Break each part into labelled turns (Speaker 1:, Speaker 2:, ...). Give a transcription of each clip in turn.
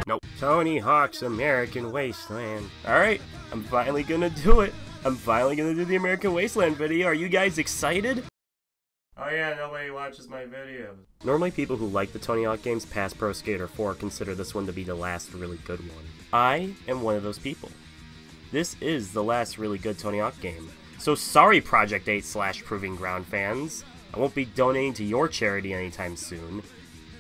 Speaker 1: Nope. Tony Hawk's American Wasteland. Alright, I'm finally gonna do it. I'm finally gonna do the American Wasteland video. Are you guys excited? Oh yeah, nobody watches my videos. Normally people who like the Tony Hawk games past Pro Skater 4 consider this one to be the last really good one. I am one of those people. This is the last really good Tony Hawk game. So sorry Project 8 / Proving Ground fans. I won't be donating to your charity anytime soon.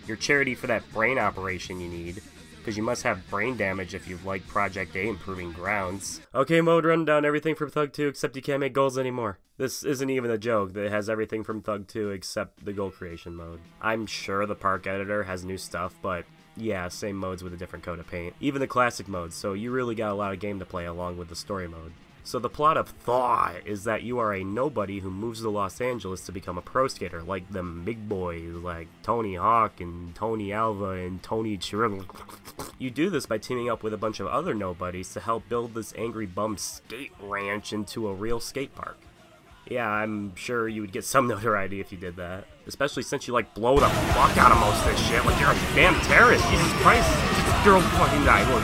Speaker 1: Your charity for that brain operation you need. Because you must have brain damage if you like Project 8 and Proving Grounds. Okay, mode, run down everything from Thug 2 except you can't make goals anymore. This isn't even a joke. It has everything from Thug 2 except the goal creation mode. I'm sure the park editor has new stuff, but yeah, same modes with a different coat of paint. Even the classic modes, so you really got a lot of game to play along with the story mode. So the plot of Thaw is that you are a nobody who moves to Los Angeles to become a pro skater, like them big boys like Tony Hawk and Tony Alva and Tony Chiril. You do this by teaming up with a bunch of other nobodies to help build this angry bum skate ranch into a real skate park. Yeah, I'm sure you would get some notoriety if you did that. Especially since you like blow the fuck out of most of this shit like you're a damn terrorist, Jesus Christ. Girl fucking died, look.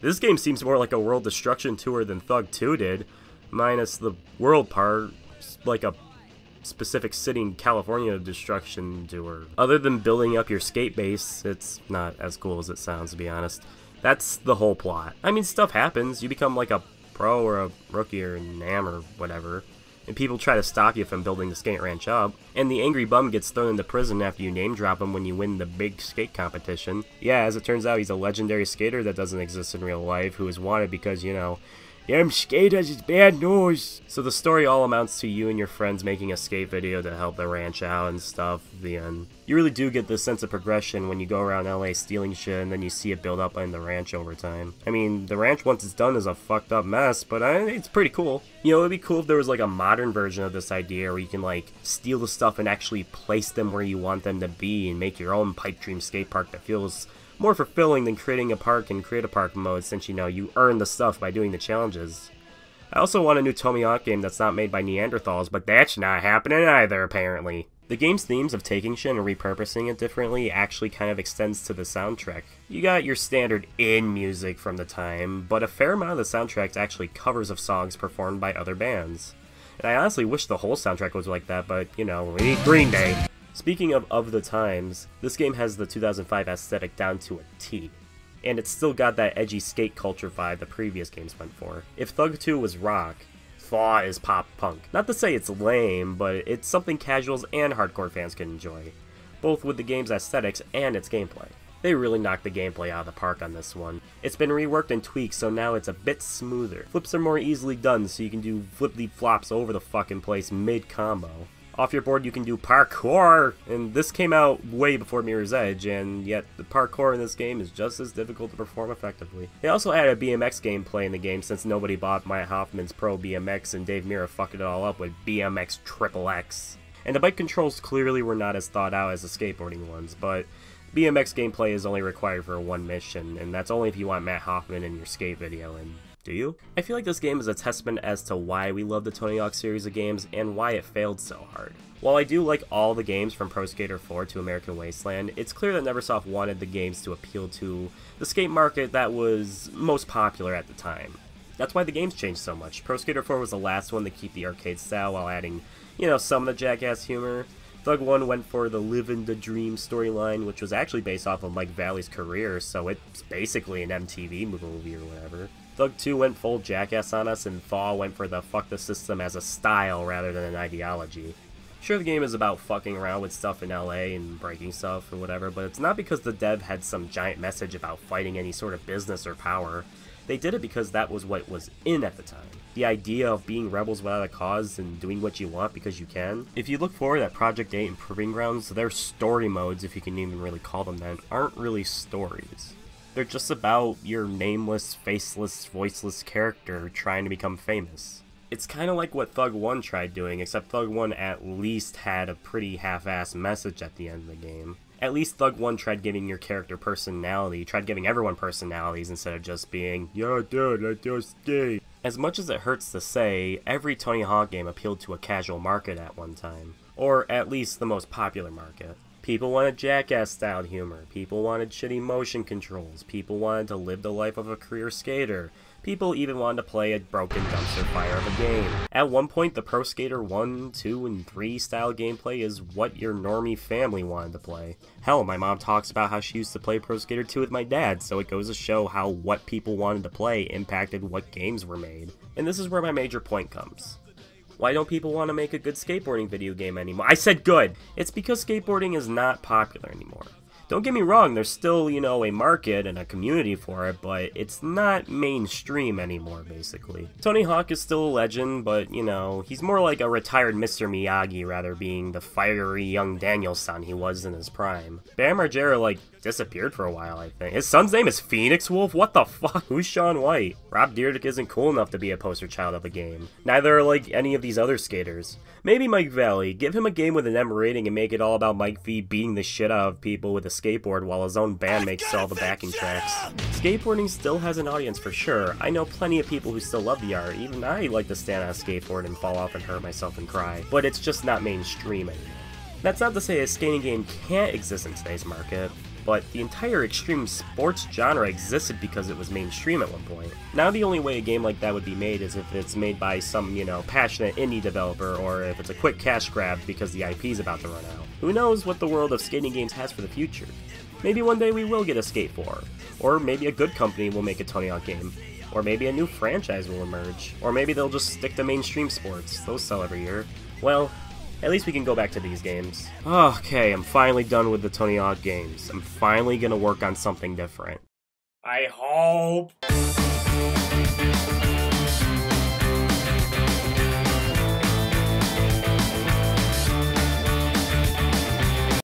Speaker 1: This game seems more like a world destruction tour than Thug 2 did, minus the world part, like a specific city in California destruction tour. Other than building up your skate base, it's not as cool as it sounds, to be honest. That's the whole plot. I mean, stuff happens. You become like a pro or a rookie or an am or whatever, and people try to stop you from building the skate ranch up, and the angry bum gets thrown into prison after you name drop him when you win the big skate competition. Yeah, as it turns out, he's a legendary skater that doesn't exist in real life who is wanted because, you know, them skaters is bad news. So the story all amounts to you and your friends making a skate video to help the ranch out and stuff. The end. You really do get this sense of progression when you go around LA stealing shit and then you see it build up in the ranch over time. I mean, the ranch once it's done is a fucked up mess, but it's pretty cool. You know, it'd be cool if there was like a modern version of this idea where you can like steal the stuff and actually place them where you want them to be and make your own pipe dream skate park that feels more fulfilling than creating a park in Create a Park mode, since, you know, you earn the stuff by doing the challenges. I also want a new Tony Hawk game that's not made by Neanderthals, but that's not happening either, apparently. The game's themes of taking shit and repurposing it differently actually kind of extends to the soundtrack. You got your standard in music from the time, but a fair amount of the soundtrack's actually covers of songs performed by other bands. And I honestly wish the whole soundtrack was like that, but, you know, we need Green Day. Speaking of the times, this game has the 2005 aesthetic down to a T. And it's still got that edgy skate culture vibe the previous games went for. If Thug 2 was rock, Thaw is pop punk. Not to say it's lame, but it's something casuals and hardcore fans can enjoy, both with the game's aesthetics and its gameplay. They really knocked the gameplay out of the park on this one. It's been reworked and tweaked, so now it's a bit smoother. Flips are more easily done, so you can do flippity-flops over the fucking place mid-combo. Off your board you can do parkour, and this came out way before Mirror's Edge, and yet the parkour in this game is just as difficult to perform effectively. They also added BMX gameplay in the game since nobody bought Matt Hoffman's Pro BMX and Dave Mirra fucked it all up with BMX XXX. And the bike controls clearly were not as thought out as the skateboarding ones, but BMX gameplay is only required for one mission, and that's only if you want Matt Hoffman in your skate video, and do you? I feel like this game is a testament as to why we love the Tony Hawk series of games and why it failed so hard. While I do like all the games from Pro Skater 4 to American Wasteland, it's clear that Neversoft wanted the games to appeal to the skate market that was most popular at the time. That's why the games changed so much. Pro Skater 4 was the last one to keep the arcade style while adding, you know, some of the jackass humor. Thug 1 went for the Livin' the Dream storyline, which was actually based off of Mike Valley's career, so it's basically an MTV movie or whatever. Thug 2 went full jackass on us, and Thaw went for the fuck the system as a style rather than an ideology. Sure, the game is about fucking around with stuff in LA and breaking stuff or whatever, but it's not because the dev had some giant message about fighting any sort of business or power. They did it because that was what was in at the time. The idea of being rebels without a cause and doing what you want because you can. If you look forward at Project 8 and Proving Grounds, their story modes, if you can even really call them that, aren't really stories. They're just about your nameless, faceless, voiceless character trying to become famous. It's kind of like what Thug 1 tried doing, except Thug 1 at least had a pretty half-assed message at the end of the game. At least Thug 1 tried giving your character personality, tried giving everyone personalities instead of just being, "Yo dude, I just skate." As much as it hurts to say, every Tony Hawk game appealed to a casual market at one time. Or at least the most popular market. People wanted Jackass-style humor, people wanted shitty motion controls, people wanted to live the life of a career skater, people even wanted to play a broken dumpster fire of a game. At one point, the Pro Skater 1, 2, and 3 style gameplay is what your normie family wanted to play. Hell, my mom talks about how she used to play Pro Skater 2 with my dad, so it goes to show how what people wanted to play impacted what games were made. And this is where my major point comes. Why don't people want to make a good skateboarding video game anymore? I said good! It's because skateboarding is not popular anymore. Don't get me wrong, there's still, you know, a market and a community for it, but it's not mainstream anymore, basically. Tony Hawk is still a legend, but, you know, he's more like a retired Mr. Miyagi, rather being the fiery young Daniel-san he was in his prime. Bam Margera, like, disappeared for a while, I think. His son's name is Phoenix Wolf? What the fuck? Who's Shaun White? Rob Dyrdek isn't cool enough to be a poster child of a game. Neither are, like, any of these other skaters. Maybe Mike Valley. Give him a game with an M rating and make it all about Mike V beating the shit out of people with a skateboard while his own band makes all the backing tracks. Skateboarding still has an audience for sure. I know plenty of people who still love the art. Even I like to stand on a skateboard and fall off and hurt myself and cry. But it's just not mainstream anymore. That's not to say a skating game can't exist in today's market, but the entire extreme sports genre existed because it was mainstream at one point. Now the only way a game like that would be made is if it's made by some, you know, passionate indie developer, or if it's a quick cash grab because the IP's about to run out. Who knows what the world of skating games has for the future? Maybe one day we will get a Skate 4, or maybe a good company will make a Tony Hawk game, or maybe a new franchise will emerge, or maybe they'll just stick to mainstream sports. Those sell every year. Well, at least we can go back to these games. Okay, I'm finally done with the Tony Hawk games. I'm finally gonna work on something different. I hope.